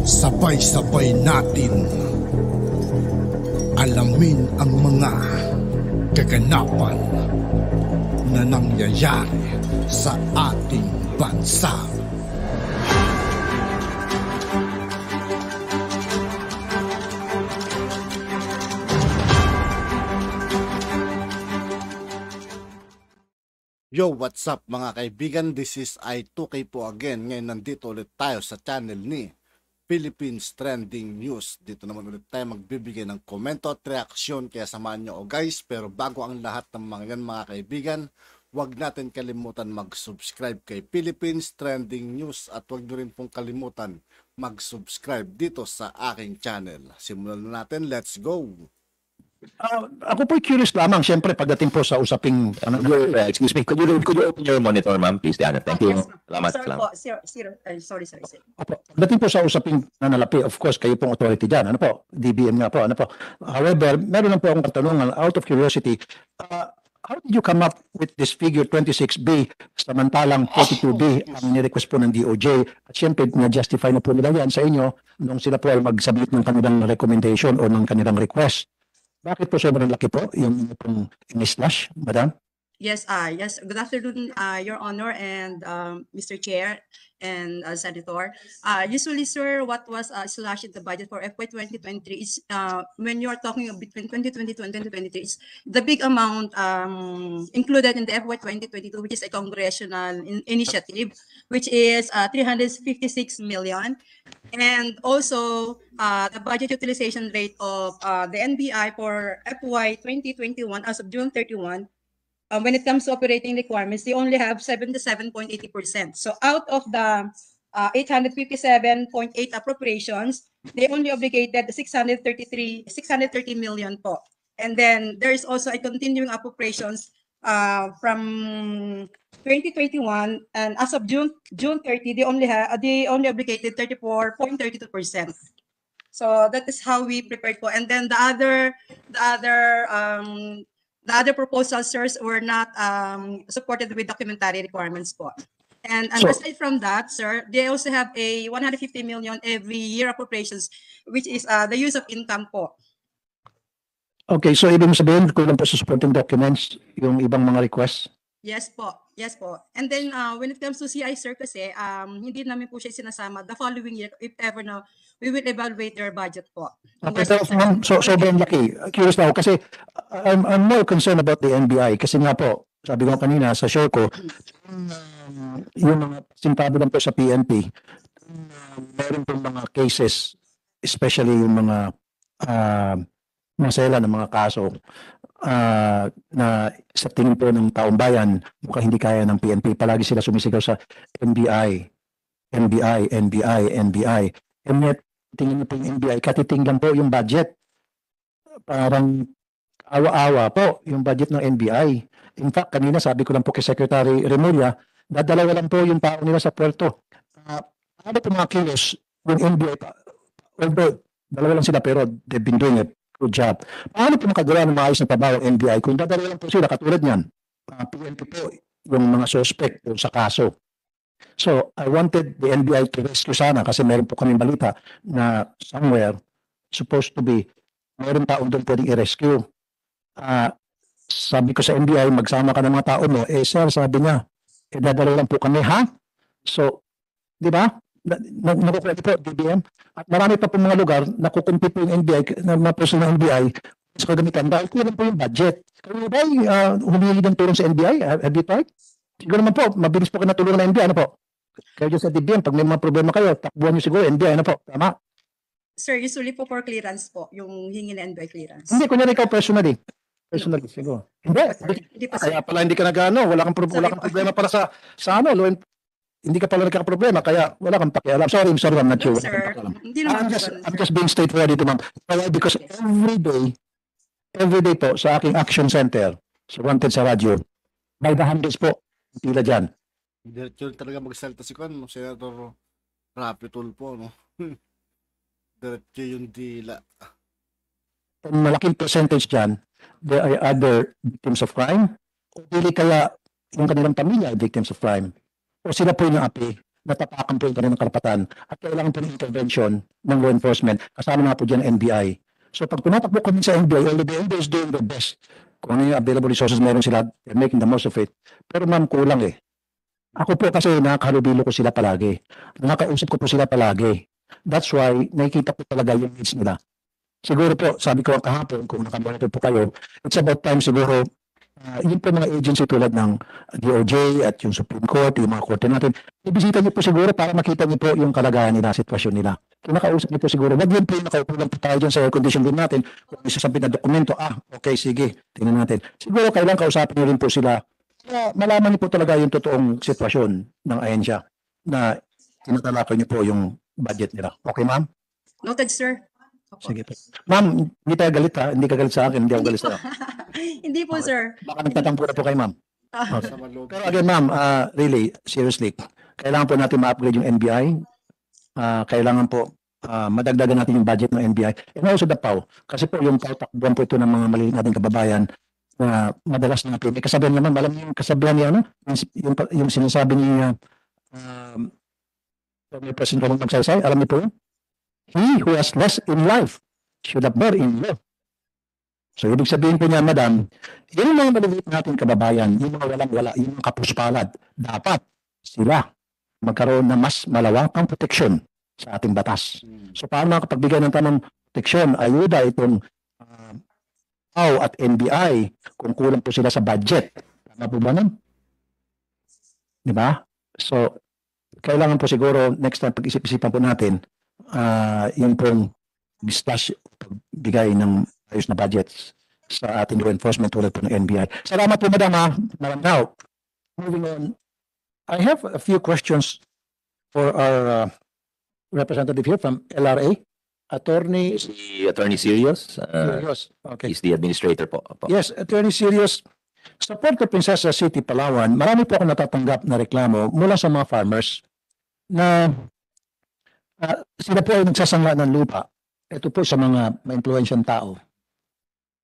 Sabay-sabay natin alamin ang mga kaganapan na nangyayari sa ating bansa. Yo, what's up mga kaibigan? This is I2K po again. Ngayon nandito ulit tayo sa channel ni Philippines Trending News. Dito naman ulit tayo magbibigay ng komento at reaksyon, kaya samahan nyo guys. Pero bago ang lahat ng mga yan mga kaibigan, huwag natin kalimutan mag-subscribe kay Philippines Trending News at huwag nyo rin pong kalimutan mag-subscribe dito sa aking channel. Simulan na natin, let's go! Ako po curious lamang, siyempre pagdating po sa usaping excuse me, could you open your monitor, ma'am, please, Diana? Thank you. Salamat. Sorry. pagdating po sa usaping nanalapi, of course kayo pong authority dyan, ano po, DBM nga po, ano po. However, meron lang po akong katanungan out of curiosity. How did you come up with this figure 26B samantalang 42B ang nirequest po ng DOJ? At siyempre, na-justify na po nila yan sa inyo nung sila po ay mag-submit ng kanilang recommendation o ng kanilang request. Bakit po sobrang laki po yung pong in-slash, madam? Yes. Good afternoon, Your Honor and Mr. Chair and Senator. Usually, sir, what was slashed in the budget for FY 2023 is when you are talking between 2022 and 2023, is the big amount included in the FY 2022, which is a congressional initiative, which is 356 million. And also, the budget utilization rate of the NBI for FY 2021 as of June 31, when it comes to operating requirements, they only have 77.80%. So out of the 857.8 appropriations, they only obligated 630 million po. And then there is also a continuing appropriations from 2021, and as of June 30, they only obligated 34.32%. So that is how we prepared po. And then the other proposals, sirs, were not supported with documentary requirements po. And aside from that, sir, they also have a 150 million every year appropriations, which is the use of income po. Okay, so ibig sabihin, kulang po sa supporting documents yung ibang mga requests? Yes po. And then when it comes to CI, sir, kasi hindi namin po siya sinasama the following year, if ever no, we will evaluate their budget po. Okay, so sobrang laki. Curious na ako kasi I'm more concerned about the NBI kasi nga po, sabi ko kanina sa show ko, yung mga sintado lang po sa PNP, meron pong mga cases, especially yung mga masela ng mga kaso na sa tingin po ng taong bayan, mukhang hindi kaya ng PNP. Palagi sila sumisigaw sa NBI. And yet, tingin niyo po yung NBI, katiting lang po yung budget. Parang awa-awa po yung budget ng NBI. In fact, kanina sabi ko lang po kay Secretary Remulla, dadalawa lang po yung tao nila sa puerto. Ano po mga kilos yung NBI, although dalawa lang sila pero they've been doing it. Good job. Paano po makagawa ng maayos na trabaho ng NBI kung dadalawa lang po sila katulad niyan? PNP po yung mga suspect po sa kaso. So, I wanted the NBI to rescue sana kasi meron po kaming balita na somewhere supposed to be meron taong doon pwedeng i-rescue. Sabi ko sa NBI, magsama ka ng mga tao mo. Sir, sabi niya, dadalawa lang po kami, ha? So, di ba? Nakukulit po, DBM. At marami pa po mga lugar na kukumpi po yung NBI, na person ng NBI sa kagamitan dahil kulang po yung budget. Kaya ba humingi ng tulong sa NBI? Have you tried? Siguro naman po, mabilis po kayo natulungan ng NBI. Ano po? Kaya dyan sa DBM, pag may mga problema kayo, takbuhan nyo siguro NBI. Ano po? Tama? Sir, usually po for clearance po, yung hingi na NBI clearance. Hindi, kunyari ikaw personally. Personally, siguro. Hindi pa kaya pala hindi ka nag-ano, wala kang problema para sa ano, hindi ka pala nagkakaproblema, kaya wala kang pakialam. Sorry, I'm not sure. Sir, hindi naman I'm just being straightforward dito, ma'am. Because every day po sa aking action center, sa Wanted sa radyo, by the hundreds po, pila dyan. Diretso talaga magsalita si Senator Rapi Tulfo, no? Diretso yung dila. Malaking percentage dyan, there are other victims of crime, o dili kaya yung kanilang pamilya ay victims of crime. O sila po yung api. natapakan po yung kanilang karapatan at kailangan po ng intervention ng law enforcement. Kasama nga po dyan ang NBI. So pag tumatakbo kami sa NBI, although the NBI is doing their best, kung ano yung available resources meron sila, they're making the most of it. Pero ma'am, kulang eh. Ako po kasi nakahalubilo ko sila palagi. Nakausap ko po sila palagi. That's why nakikita po talaga yung needs nila. Siguro po, sabi ko kahapon, kung nakamonitor po kayo, it's about time siguro, yun po mga agency tulad ng DOJ at yung Supreme Court, yung mga korte natin, ibisita niyo po siguro para makita niyo po yung kalagayan nila, sitwasyon nila. Kung nakausap niyo po siguro, wag yun po yung nakaupulang po tayo dyan sa air condition room natin, kung isasabi na dokumento, okay, sige, tingnan natin. Siguro kailangan kausapin niyo rin po sila para malaman niyo po talaga yung totoong sitwasyon ng ahensya na tinatalakay niyo po yung budget nila. Okay, ma'am? Noted, sir. Opo. Sige po. Ma'am, hindi tayo galit ha. Hindi ka galit sa akin. Hindi ako galit sa akin. Hindi po, sir. Baka nagtatampo na po kay ma'am. Okay. Sa maloob. Pero again, ma'am, really, seriously, kailangan po natin ma-upgrade yung NBI. Kailangan po madagdagan natin yung budget ng NBI. And also the PAW. Kasi po yung PAW, takbuhan po ito ng mga maliit nating kababayan na madalas na may kasabihan naman, alam niyo yung kasabihan niya, ano? Yung sinasabi niya, may President Ramon Magsaysay, alam niyo po yun? He who has less in life should have more in love. So, ibig sabihin po niya, madam, yung mga maliliit natin kababayan, yung mga walang-wala, yung mga kapuspalad, dapat sila magkaroon ng mas malawakang proteksyon sa ating batas. So, paano makapagbigay ng tamang proteksyon, ayuda itong PAW at NBI kung kulang po sila sa budget. Tama po ba nun? Di ba? So, kailangan po siguro, next time, pag-isip-isipan po natin, yung pong discuss, pagbigay ng ayos na budgets sa ating law enforcement tulad po ng NBI. Salamat po, madam. Now, moving on, I have a few questions for our representative here from LRA, Attorney Si Attorney Sirius, Serios. Okay. is the administrator po. Opo. Yes, Attorney Serios. Sa Puerto Princesa City, Palawan, marami po ako natatanggap na reklamo mula sa mga farmers na sila po ay nagsasangla ng lupa. Ito po sa mga ma-influensyang tao.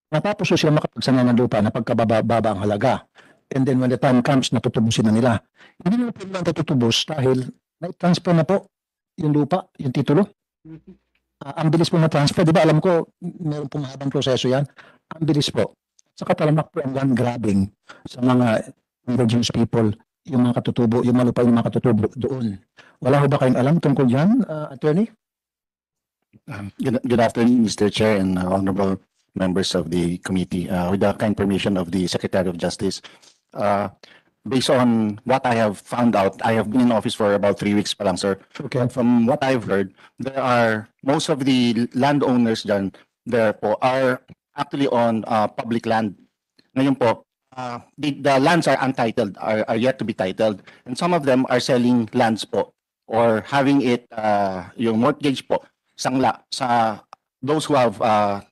Natapos po sila makapagsangla ng lupa na pagkababa ang halaga. And then when the time comes, natutubusin na nila. Hindi na po nila natutubos dahil na-transfer na po yung lupa, yung titulo. Ang bilis po na-transfer. Di ba alam ko, meron pong habang proseso yan. Ang bilis po. Saka talamak po ang land grabbing sa mga indigenous people, yung mga katutubo, yung malupa yung mga katutubo doon. Wala ho ba kayong alam tungkol dyan, Attorney? Good afternoon, Mr. Chair and honorable members of the committee. With the kind permission of the Secretary of Justice, based on what I have found out, I have been in office for about 3 weeks pa lang, sir. Okay. From what I've heard, there are most of the landowners dyan there po are actually on public land. Ngayon po, the lands are untitled, are yet to be titled, and some of them are selling lands po or having it yung mortgage po sangla sa those who have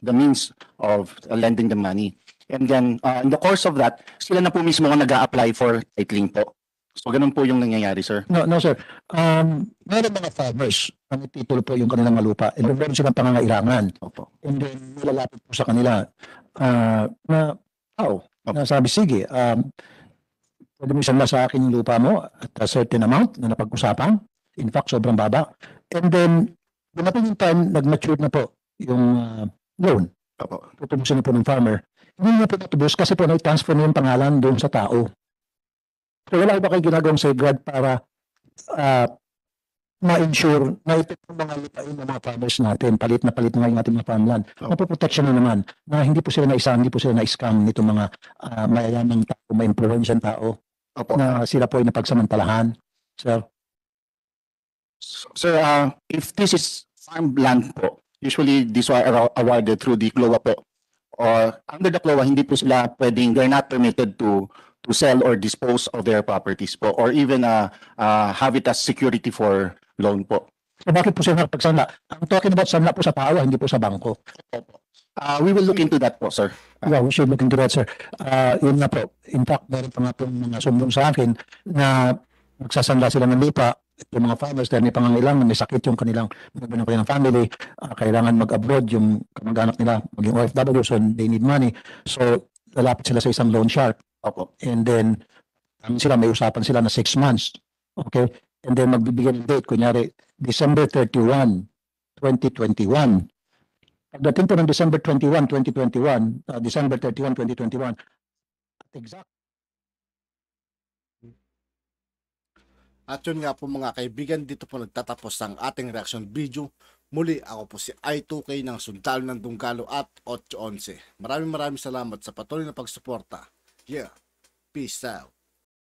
the means of lending the money. And then in the course of that, sila na po mismo ang nag-a-apply for titling po. So ganun po yung nangyayari, sir. No, sir. Meron mga farmers, ang titulo po yung kanilang malupa, and meron silang pangangailangan. Opo. And then nilalapit po sa kanila na tao, na sabi, sige, pwede mo isang sa akin yung lupa mo at a certain amount na napag-usapan. In fact, sobrang baba. And then, dumating yung time, nag-mature na po yung loan. Opo. Tutubusin na po ng farmer. Hindi na po natubos kasi po na-transfer na yung pangalan doon sa tao. So wala ba kayo ginagawang safeguard para ma-ensure na ito po mga lupain ng mga farmers natin, palit na ngayon ating mga farmland. Napoprotection na naman na hindi po sila hindi po sila na-scam nitong mga mayayamang tao, ma-influensyang tao. Opo. Na sila po ay napagsamantalahan. Sir? Sir, if this is farmland po, usually these are awarded through the CLOA po. Or under the CLOA, hindi po sila pwedeng, they're not permitted to sell or dispose of their properties po or even have it as security for loan po. So bakit po sila nakapagsanla? I'm talking about sanla po sa tao, hindi po sa bangko. We will look into that po, sir. Yeah, we should look into that, sir. Yun nga po. In fact, meron pa nga po mga sumbong sa akin na magsasanla sila ng lupa. Yung mga farmers dahil may pangangailangan, may sakit yung kanilang family, kailangan mag-abroad yung kamag-anak nila, maging OFW, so they need money. So, lalapit sila sa isang loan shark. Opo. And then, may usapan sila na 6 months. Okay? and then magbibigay ng date, kunyari, December 31, 2021. Pagdating po ng December 21, 2021, December 31, 2021, exact. At yun nga po mga kaibigan, dito po nagtatapos ang ating reaction video. Muli, ako po si I2K ng Sundalo ng Dunggalo at 811. Maraming salamat sa patuloy na pagsuporta. Yeah, peace out.